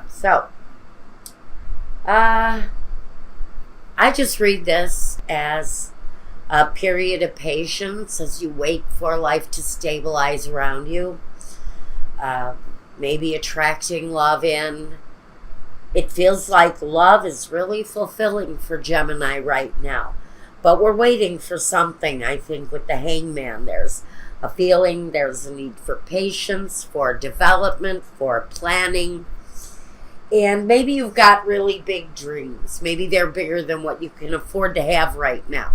So, uh, I just read this as a period of patience as you wait for life to stabilize around you. Uh, Maybe attracting love in. It feels like love is really fulfilling for Gemini right now. But we're waiting for something, I think, with the hangman. There's a feeling, there's a need for patience, for development, for planning. And maybe you've got really big dreams. Maybe they're bigger than what you can afford to have right now.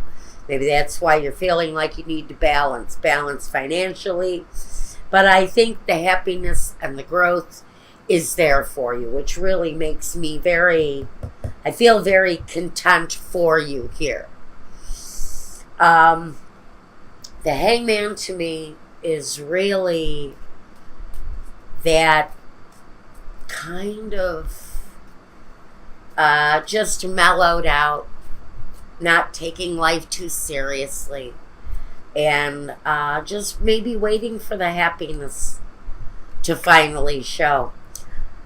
Maybe that's why you're feeling like you need to balance financially. But I think the happiness and the growth is there for you, which really makes me I feel very content for you here. The hangman to me is really that kind of just mellowed out, not taking life too seriously, and just maybe waiting for the happiness to finally show,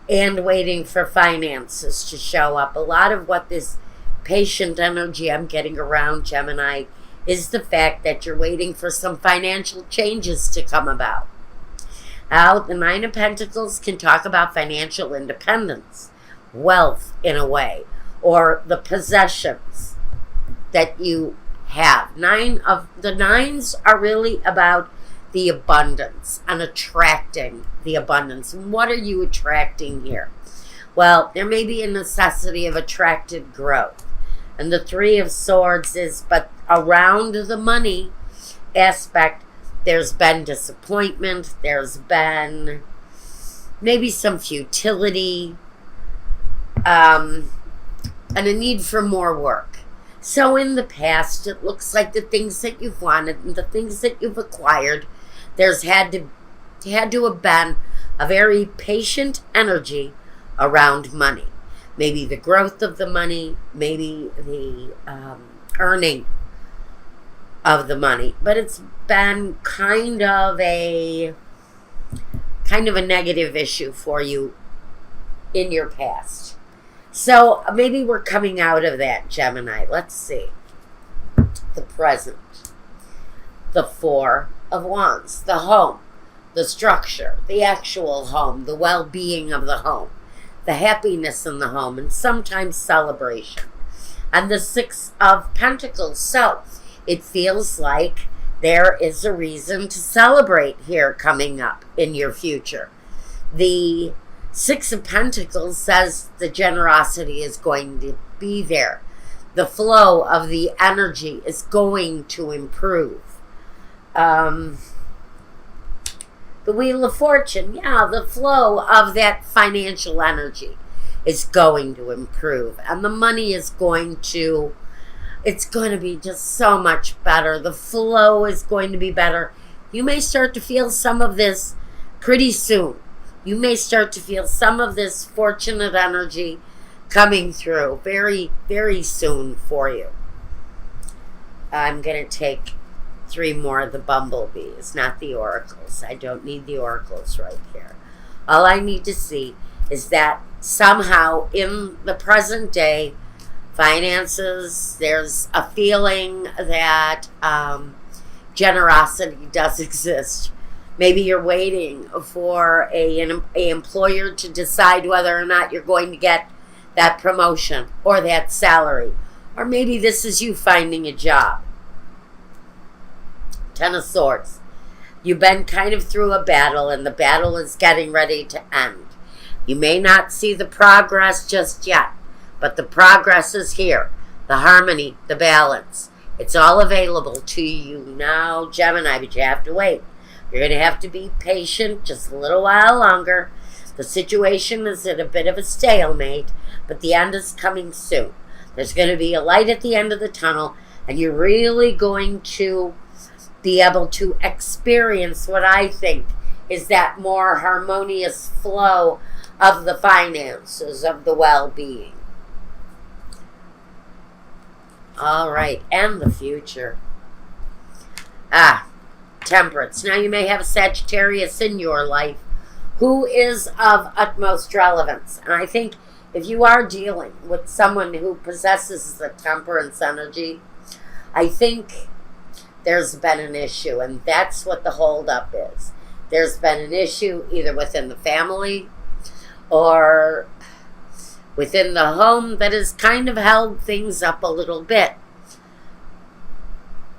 and waiting for finances to show up. A lot of what this patient energy I'm getting around Gemini is the fact that you're waiting for some financial changes to come about. Now, the Nine of Pentacles can talk about financial independence, wealth in a way, or the possessions that you have. The nines are really about the abundance and attracting the abundance. And what are you attracting here? Well, there may be a necessity of attracted growth. And the Three of Swords is, but around the money aspect, there's been disappointment, there's been maybe some futility, and a need for more work. So in the past, it looks like the things that you've wanted and the things that you've acquired, there's had to have been a very patient energy around money. Maybe the growth of the money, maybe the earning of the money. But it's been kind of a negative issue for you in your past. So maybe we're coming out of that, Gemini. Let's see. The present. The Four of Wands. The home. The structure. The actual home. The well-being of the home. The happiness in the home. And sometimes celebration. And the Six of Pentacles. So it feels like there is a reason to celebrate here coming up in your future. The Six of Pentacles says the generosity is going to be there. The flow of the energy is going to improve. The Wheel of Fortune, the flow of that financial energy is going to improve. And the money is it's going to be just so much better. The flow is going to be better. You may start to feel some of this pretty soon. You may start to feel some of this fortunate energy coming through very, very soon for you. I'm going to take 3 more of the bumblebees, not the oracles. I don't need the oracles right here. All I need to see is that somehow in the present day, finances, there's a feeling that generosity does exist. Maybe you're waiting for an employer to decide whether or not you're going to get that promotion or that salary. Or maybe this is you finding a job. Ten of Swords. You've been kind of through a battle, and the battle is getting ready to end. You may not see the progress just yet, but the progress is here. The harmony, the balance. It's all available to you now, Gemini, but you have to wait. You're going to have to be patient just a little while longer. The situation is at a bit of a stalemate, but the end is coming soon. There's going to be a light at the end of the tunnel, and you're really going to be able to experience what I think is that more harmonious flow of the finances, of the well-being. All right, and the future. Temperance. Now you may have a Sagittarius in your life, who is of utmost relevance. And I think if you are dealing with someone who possesses the temperance energy, I think there's been an issue, and that's what the holdup is. There's been an issue either within the family or within the home that has kind of held things up a little bit.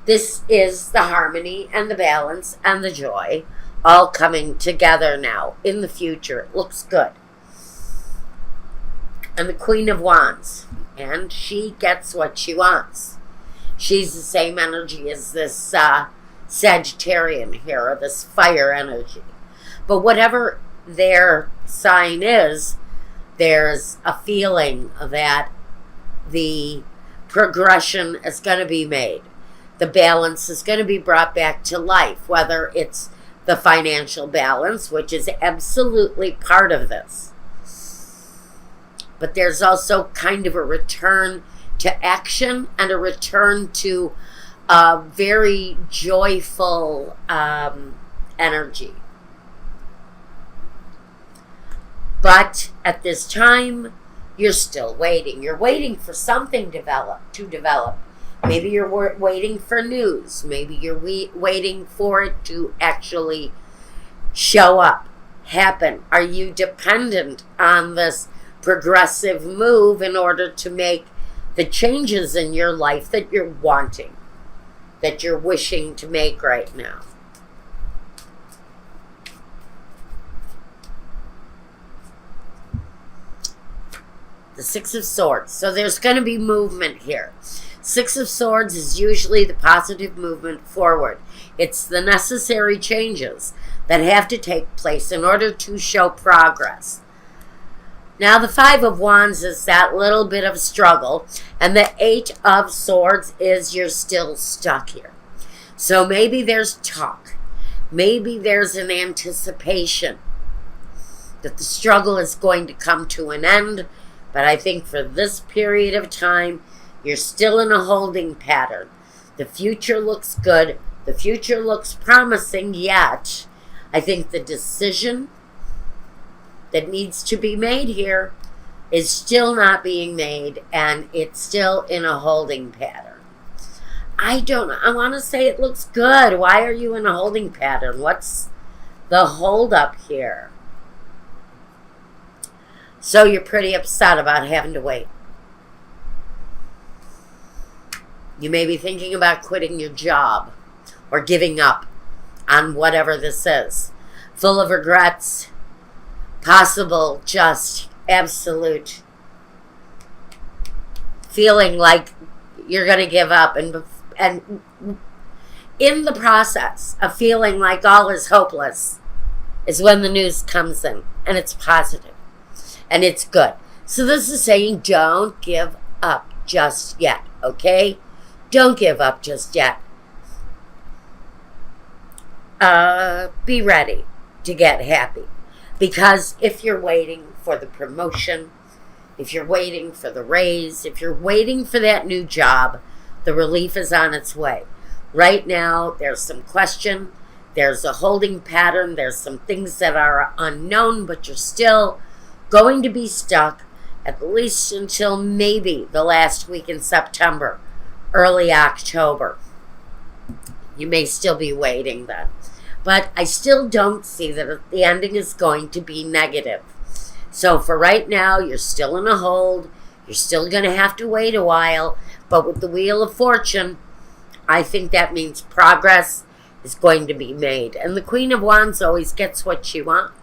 This is the harmony and the balance and the joy all coming together now in the future. It looks good. And the Queen of Wands, and she gets what she wants. She's the same energy as this Sagittarian here, or this fire energy. But whatever their sign is, there's a feeling that the progression is going to be made. The balance is going to be brought back to life, whether it's the financial balance, which is absolutely part of this. But there's also kind of a return to action and a return to a very joyful energy. But at this time, you're still waiting. You're waiting for something to develop. Maybe you're waiting for news. Maybe you're waiting for it to actually show up, happen. Are you dependent on this progressive move in order to make the changes in your life that you're wanting, that you're wishing to make right now? The Six of Swords. So there's going to be movement here. Six of Swords is usually the positive movement forward. It's the necessary changes that have to take place in order to show progress. Now the Five of Wands is that little bit of struggle, and the Eight of Swords is you're still stuck here. So maybe there's talk. Maybe there's an anticipation that the struggle is going to come to an end. But I think for this period of time, you're still in a holding pattern. The future looks good. The future looks promising, yet I think the decision that needs to be made here is still not being made, and it's still in a holding pattern. I want to say it looks good. Why are you in a holding pattern? What's the holdup here? So you're pretty upset about having to wait. You may be thinking about quitting your job or giving up on whatever this is. Full of regrets, possible just absolute feeling like you're going to give up, and in the process of feeling like all is hopeless is when the news comes in, and it's positive and it's good. So this is saying don't give up just yet, okay? Don't give up just yet. Be ready to get happy. Because if you're waiting for the promotion, if you're waiting for the raise, if you're waiting for that new job, the relief is on its way. Right now, there's some question. There's a holding pattern. There's some things that are unknown, but you're still going to be stuck at least until maybe the last week in September, early October. You may still be waiting then. But I still don't see that the ending is going to be negative. So for right now, you're still in a hold. You're still going to have to wait a while. But with the Wheel of Fortune, I think that means progress is going to be made. And the Queen of Wands always gets what she wants.